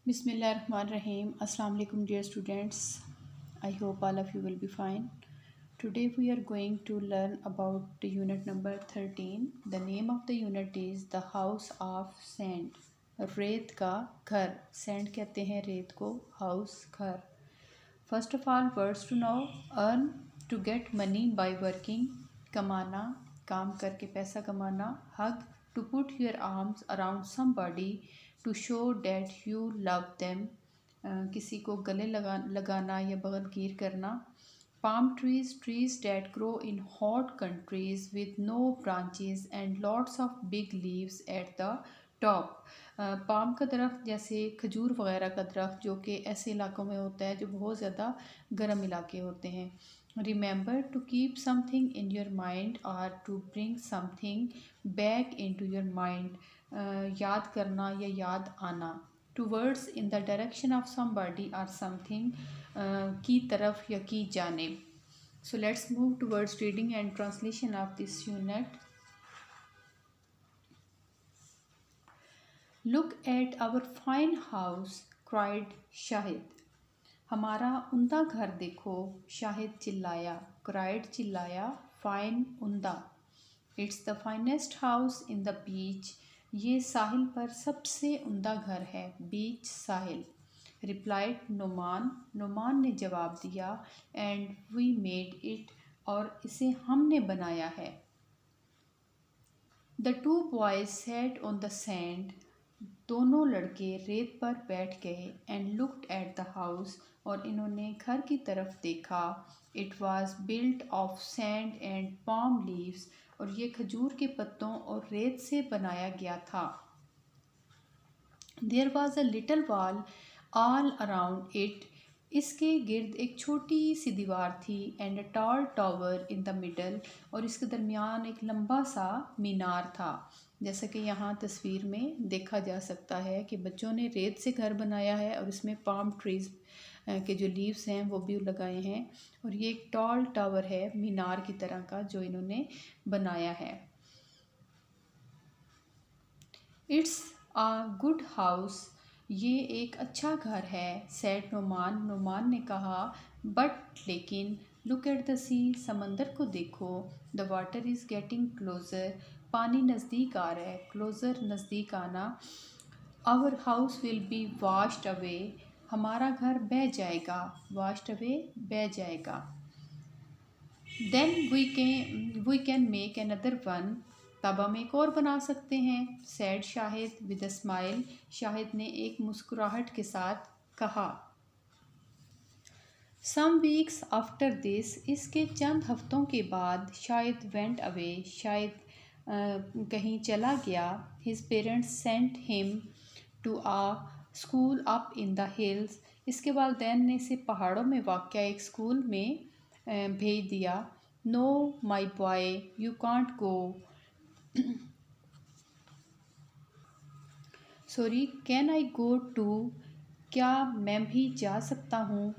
Bismillahirrahmanirrahim. Assalamu alaikum dear students. I hope all of you will be fine. Today we are going to learn about the unit number 13. The name of the unit is The House of Sand. रेत का घर. Sand कहते हैं रेत को. House घर. First of all, words to know. Earn, to get money by working. कमाना, काम करके पैसा कमाना. Hug, to put your arms around somebody. To show that you love them, किसी को गले लगाना या बगलगीर करना. Palm trees, trees that grow in hot countries with no branches and lots of big leaves at the top. Palm का दरख्त जैसे खजूर वगैरह का दरख्त जो कि ऐसे इलाकों में होता है जो बहुत ज़्यादा गर्म इलाके होते हैं. Remember to keep something in your mind और to bring something back in to your mind, याद करना या याद आना. Towards, in the direction of somebody और समथिंग, की तरफ या की जानिब. So let's move towards reading and translation of this unit. Look at our fine house, cried Shahid. हमारा उम्दा घर देखो, शाहिद चिल्लाया. क्राइड चिल्लाया, फाइन उम्दा. It's the finest house in the beach, ये साहिल पर सबसे उम्दा घर है. बीच साहिल. रिप्लाइड नुमान, नुमान ने जवाब दिया. एंड वी मेड इट, और इसे हमने बनाया है. The two boys sat on the sand, दोनों लड़के रेत पर बैठ गए. And looked at the house, और इन्होंने घर की तरफ देखा. It was built of sand and palm leaves, और ये खजूर के पत्तों और रेत से बनाया गया था. There was a little wall all around it, इसके गिर्द एक छोटी सी दीवार थी. And a tall tower in the middle, और इसके दरमियान एक लंबा सा मीनार था. जैसा कि यहाँ तस्वीर में देखा जा सकता है कि बच्चों ने रेत से घर बनाया है और इसमें पाम ट्रीज के जो लीव्स हैं वो भी लगाए हैं. और ये एक टॉल टावर है मीनार की तरह का जो इन्होंने बनाया है. इट्स अ गुड हाउस, ये एक अच्छा घर है. सैड नुमान, नुमान ने कहा. बट लेकिन, लुक एट द सी, समंदर को देखो. The water is getting closer, पानी नज़दीक आ रहा है. क्लोज़र, नज़दीक आना. Our house will be washed away, हमारा घर बह जाएगा. वाश्ड अवे, बह जाएगा. Then we can make another one, तब हम एक और बना सकते हैं. Said Shahid with a smile, Shahid ने एक मुस्कुराहट के साथ कहा. सम वीक्स आफ्टर दिस, इसके चंद हफ्तों के बाद. शाहिद वेंट अवे, शाहिद कहीं चला गया. His parents sent him to a school up in the hills, इसके वालिदैन ने इसे पहाड़ों में वाक़या एक स्कूल में भेज दिया. No my boy, you can't go. Sorry, can I go too, क्या मैं भी जा सकता हूँ.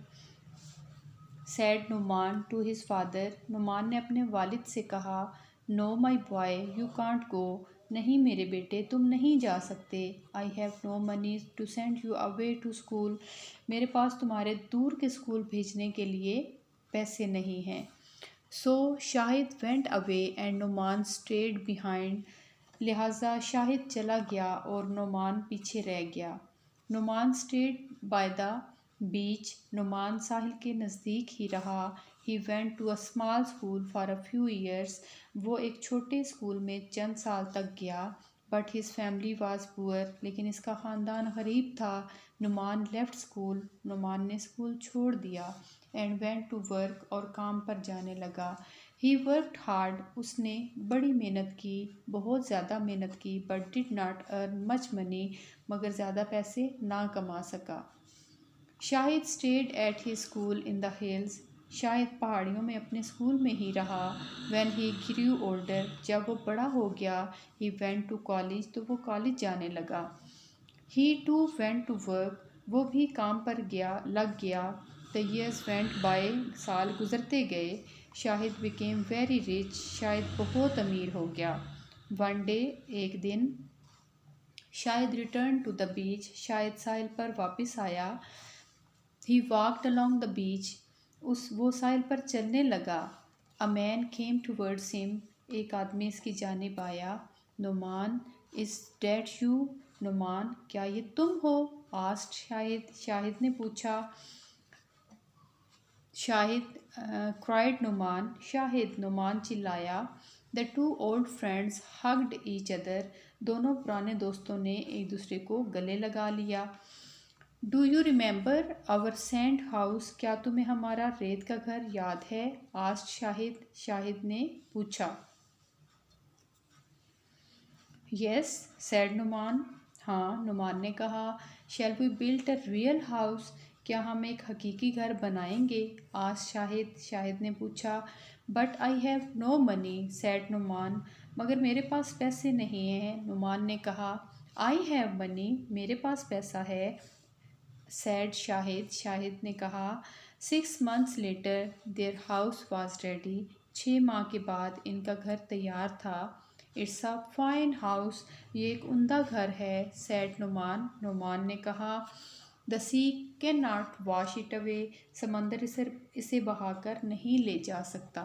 Said Numan to his father, Numan ने अपने वालिद से कहा. No my boy, you can't go, नहीं मेरे बेटे तुम नहीं जा सकते. I have no money to send you away to school, मेरे पास तुम्हारे दूर के स्कूल भेजने के लिए पैसे नहीं हैं. So Shahid went away and Numan stayed behind, लिहाजा शाहिद चला गया और नुमान पीछे रह गया. Numan stayed by the beach, Numan साहिल के नज़दीक ही रहा. He went to a small school for a few years, वो एक छोटे स्कूल में चंद साल तक गया. But his family was poor, लेकिन इसका ख़ानदान गरीब था. नुमान लेफ्ट स्कूल, नुमान ने स्कूल छोड़ दिया. एंड वेंट टू वर्क, और काम पर जाने लगा. ही वर्कड हार्ड, उसने बड़ी मेहनत की, बहुत ज़्यादा मेहनत की. But did not earn much money, मगर ज़्यादा पैसे ना कमा सका. Shahid stayed at he school in the hills, Shahid पहाड़ियों में अपने स्कूल में ही रहा. व्हेन ही ग्रू ओल्डर, जब वो बड़ा हो गया. ही वेंट टू कॉलेज, तो वो कॉलेज जाने लगा. ही टू वेंट टू वर्क, वो भी काम पर लग गया. द ईयर्स वेंट बाय, साल गुजरते गए. Shahid became very rich, Shahid बहुत अमीर हो गया. वन डे, एक दिन. Shahid return to the beach, Shahid साहिल पर वापस आया। He walked along the beach, वो साहिल पर चलने लगा। A man came towards him, एक आदमी इसकी जानिब आया। Numan, is that you? Numan, क्या ये तुम हो? आस्ट शाहिद, शाहिद ने पूछा। शाहिद क्राइड नुमान, शाहिद, नुमान चिल्लाया। The two old friends hugged each other, दोनों पुराने दोस्तों ने एक दूसरे को गले लगा लिया। Do you remember our sand house, क्या तुम्हें हमारा रेत का घर याद है? आस्ट शाहिद, शाहिद ने पूछा। यस सैड नुमान, हाँ नुमान ने कहा। Shall we built a real house, क्या हम एक हकीकी घर बनाएंगे? आज शाहिद, शाहिद ने पूछा। But I have no money, said Numan, मगर मेरे पास पैसे नहीं हैं, नुमान ने कहा। आई हैव मनी, मेरे पास पैसा है, सैड शाहिद, शाहिद ने कहा। 6 months later their house was ready, 6 माह के बाद इनका घर तैयार था। इट्स अ फाइन हाउस, ये एक उम्दा घर है, सैड नुमान, नुमान ने कहा। The sea can not wash it away, समंदर इसे बहाकर नहीं ले जा सकता।